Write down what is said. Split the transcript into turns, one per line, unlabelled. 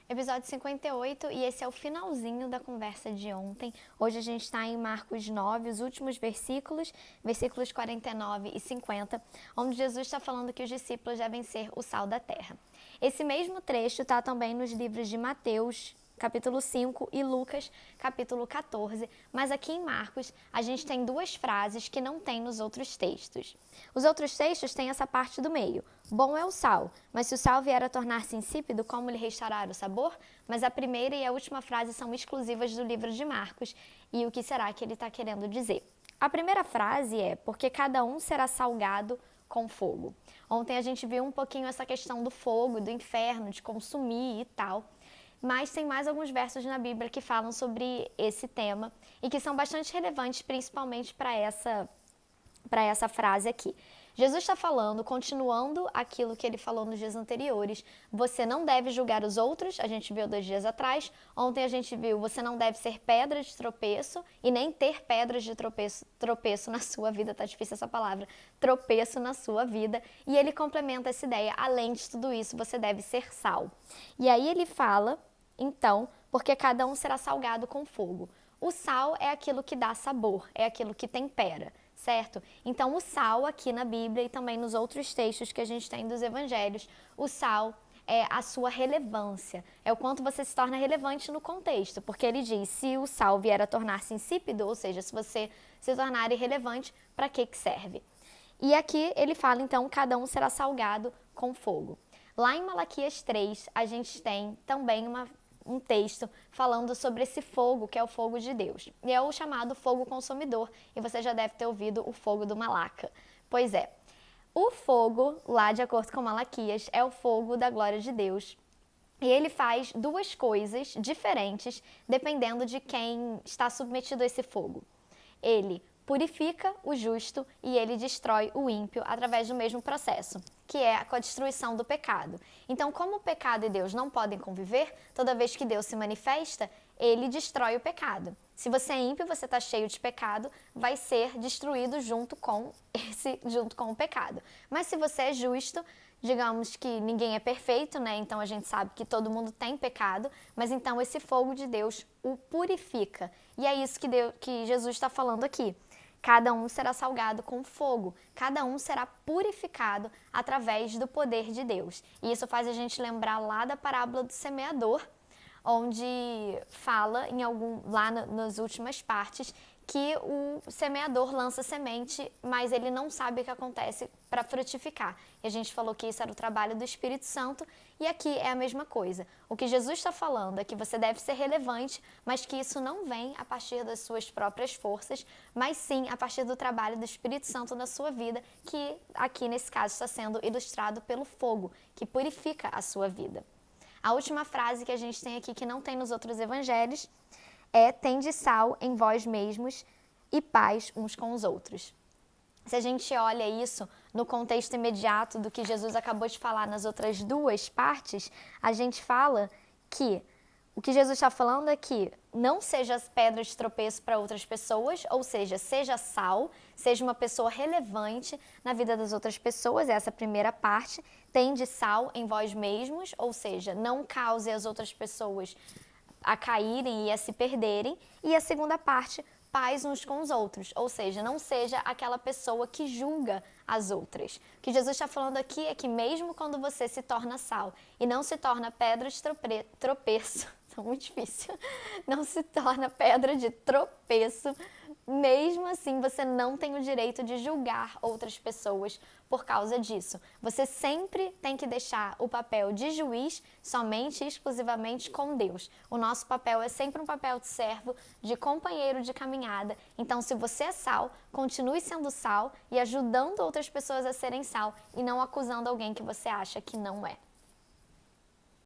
Episódio 58, e esse é o finalzinho da conversa de ontem. Hoje a gente está em Marcos 9, os últimos versículos, versículos 49 e 50, onde Jesus está falando que os discípulos devem ser o sal da terra. Esse mesmo trecho está também nos livros de Mateus, capítulo 5, e Lucas, capítulo 14, mas aqui em Marcos a gente tem duas frases que não tem nos outros textos. Os outros textos têm essa parte do meio. Bom é o sal, mas se o sal vier a tornar-se insípido, como lhe restaurar o sabor? Mas a primeira e a última frase são exclusivas do livro de Marcos, e o que será que ele está querendo dizer? A primeira frase é, porque cada um será salgado com fogo. Ontem a gente viu um pouquinho essa questão do fogo, do inferno, de consumir e tal. Mas tem mais alguns versos na Bíblia que falam sobre esse tema e que são bastante relevantes, principalmente para essa frase aqui. Jesus está falando, continuando aquilo que ele falou nos dias anteriores, você não deve julgar os outros, a gente viu 2 dias atrás, ontem a gente viu, você não deve ser pedra de tropeço e nem ter pedras de tropeço na sua vida, tá difícil essa palavra, tropeço na sua vida, e ele complementa essa ideia, além de tudo isso, você deve ser sal. E aí ele fala, então, porque cada um será salgado com fogo. O sal é aquilo que dá sabor, é aquilo que tempera, certo? Então, o sal aqui na Bíblia e também nos outros textos que a gente tem dos evangelhos, o sal é a sua relevância, é o quanto você se torna relevante no contexto, porque ele diz, se o sal vier a tornar-se insípido, ou seja, se você se tornar irrelevante, para que serve? E aqui ele fala, então, cada um será salgado com fogo. Lá em Malaquias 3, a gente tem também um texto falando sobre esse fogo, que é o fogo de Deus. E é o chamado fogo consumidor, e você já deve ter ouvido o fogo do Malaca. Pois é, o fogo, lá de acordo com Malaquias, é o fogo da glória de Deus. E ele faz duas coisas diferentes, dependendo de quem está submetido a esse fogo. Ele purifica o justo e ele destrói o ímpio através do mesmo processo, que é a destruição do pecado. Então, como o pecado e Deus não podem conviver, toda vez que Deus se manifesta, ele destrói o pecado. Se você é ímpio, você está cheio de pecado, vai ser destruído junto com o pecado. Mas se você é justo, digamos que ninguém é perfeito, né? Então a gente sabe que todo mundo tem pecado, mas então esse fogo de Deus o purifica. E é isso que Jesus está falando aqui. Cada um será salgado com fogo, cada um será purificado através do poder de Deus. E isso faz a gente lembrar lá da parábola do semeador, onde fala lá nas últimas partes que o semeador lança semente, mas ele não sabe o que acontece para frutificar. E a gente falou que isso era o trabalho do Espírito Santo, e aqui é a mesma coisa. O que Jesus está falando é que você deve ser relevante, mas que isso não vem a partir das suas próprias forças, mas sim a partir do trabalho do Espírito Santo na sua vida, que aqui nesse caso está sendo ilustrado pelo fogo, que purifica a sua vida. A última frase que a gente tem aqui, que não tem nos outros evangelhos, é tende sal em vós mesmos e paz uns com os outros. Se a gente olha isso no contexto imediato do que Jesus acabou de falar nas outras duas partes, a gente fala que o que Jesus está falando é que não seja pedra de tropeço para outras pessoas, ou seja sal, seja uma pessoa relevante na vida das outras pessoas, essa é a primeira parte. Tende sal em vós mesmos, ou seja, não cause as outras pessoas a caírem e a se perderem. E a segunda parte, paz uns com os outros, ou seja, não seja aquela pessoa que julga as outras. O que Jesus está falando aqui é que mesmo quando você se torna sal e não se torna pedra de tropeço, é muito difícil, não se torna pedra de tropeço, mesmo assim você não tem o direito de julgar outras pessoas por causa disso. Você sempre tem que deixar o papel de juiz somente e exclusivamente com Deus. O nosso papel é sempre um papel de servo, de companheiro de caminhada. Então, se você é sal, continue sendo sal e ajudando outras pessoas a serem sal e não acusando alguém que você acha que não é.